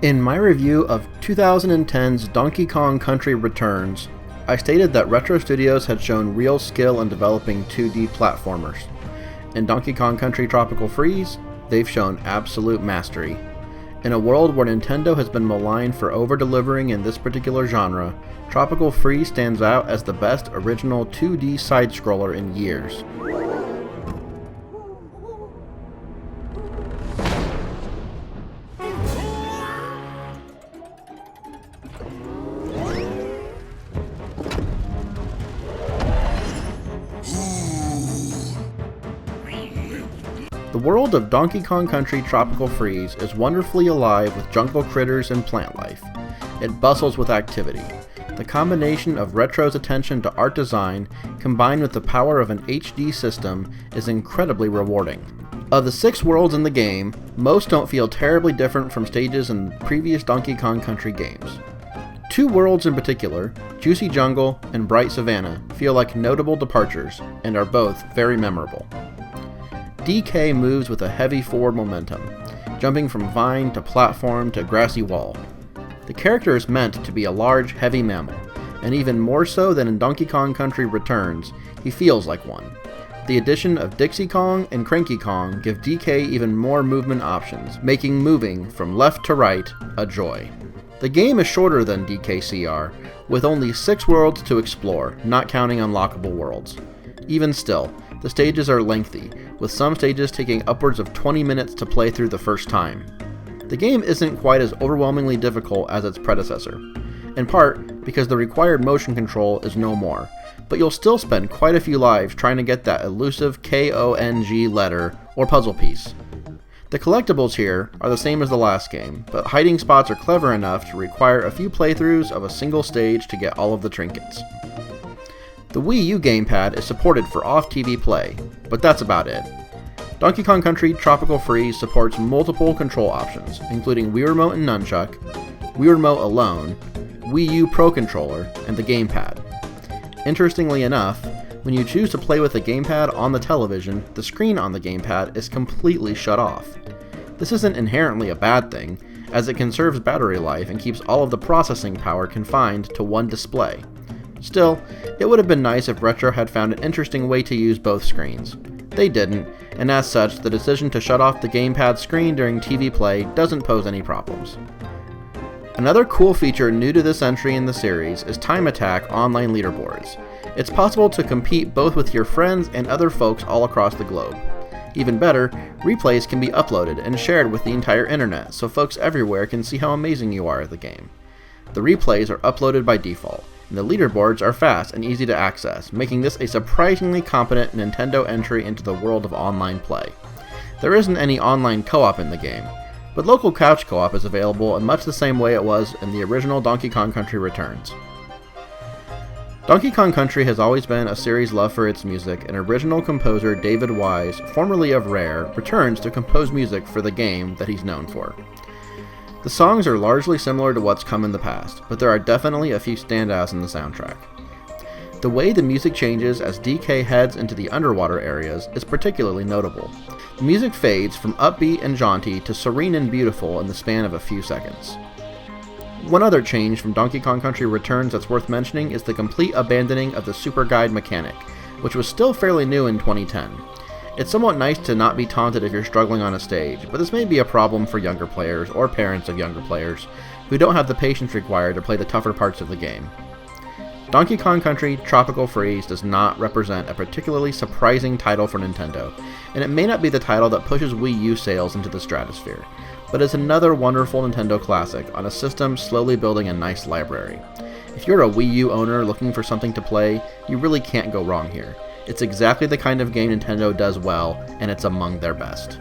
In my review of 2010's Donkey Kong Country Returns, I stated that Retro Studios had shown real skill in developing 2D platformers. In Donkey Kong Country Tropical Freeze, they've shown absolute mastery. In a world where Nintendo has been maligned for over-delivering in this particular genre, Tropical Freeze stands out as the best original 2D side-scroller in years. The world of Donkey Kong Country Tropical Freeze is wonderfully alive with jungle critters and plant life. It bustles with activity. The combination of Retro's attention to art design combined with the power of an HD system is incredibly rewarding. Of the 6 worlds in the game, most don't feel terribly different from stages in previous Donkey Kong Country games. 2 worlds in particular, Juicy Jungle and Bright Savannah, feel like notable departures and are both very memorable. DK moves with a heavy forward momentum, jumping from vine to platform to grassy wall. The character is meant to be a large, heavy mammal, and even more so than in Donkey Kong Country Returns, he feels like one. The addition of Dixie Kong and Cranky Kong give DK even more movement options, making moving from left to right a joy. The game is shorter than DKCR, with only 6 worlds to explore, not counting unlockable worlds. Even still, the stages are lengthy, with some stages taking upwards of 20 minutes to play through the first time. The game isn't quite as overwhelmingly difficult as its predecessor, in part because the required motion control is no more, but you'll still spend quite a few lives trying to get that elusive KONG letter or puzzle piece. The collectibles here are the same as the last game, but hiding spots are clever enough to require a few playthroughs of a single stage to get all of the trinkets. The Wii U gamepad is supported for off-TV play, but that's about it. Donkey Kong Country Tropical Freeze supports multiple control options, including Wii Remote and Nunchuck, Wii Remote alone, Wii U Pro Controller, and the gamepad. Interestingly enough, when you choose to play with the gamepad on the television, the screen on the gamepad is completely shut off. This isn't inherently a bad thing, as it conserves battery life and keeps all of the processing power confined to one display. Still, it would have been nice if Retro had found an interesting way to use both screens. They didn't, and as such, the decision to shut off the gamepad screen during TV play doesn't pose any problems. Another cool feature new to this entry in the series is Time Attack online leaderboards. It's possible to compete both with your friends and other folks all across the globe. Even better, replays can be uploaded and shared with the entire internet so folks everywhere can see how amazing you are at the game. The replays are uploaded by default, and the leaderboards are fast and easy to access, making this a surprisingly competent Nintendo entry into the world of online play. There isn't any online co-op in the game, but local couch co-op is available in much the same way it was in the original Donkey Kong Country Returns. Donkey Kong Country has always been a series loved for its music, and original composer David Wise, formerly of Rare, returns to compose music for the game that he's known for. The songs are largely similar to what's come in the past, but there are definitely a few standouts in the soundtrack. The way the music changes as DK heads into the underwater areas is particularly notable. The music fades from upbeat and jaunty to serene and beautiful in the span of a few seconds. One other change from Donkey Kong Country Returns that's worth mentioning is the complete abandoning of the Super Guide mechanic, which was still fairly new in 2010. It's somewhat nice to not be taunted if you're struggling on a stage, but this may be a problem for younger players or parents of younger players who don't have the patience required to play the tougher parts of the game. Donkey Kong Country Tropical Freeze does not represent a particularly surprising title for Nintendo, and it may not be the title that pushes Wii U sales into the stratosphere, but it's another wonderful Nintendo classic on a system slowly building a nice library. If you're a Wii U owner looking for something to play, you really can't go wrong here. It's exactly the kind of game Nintendo does well, and it's among their best.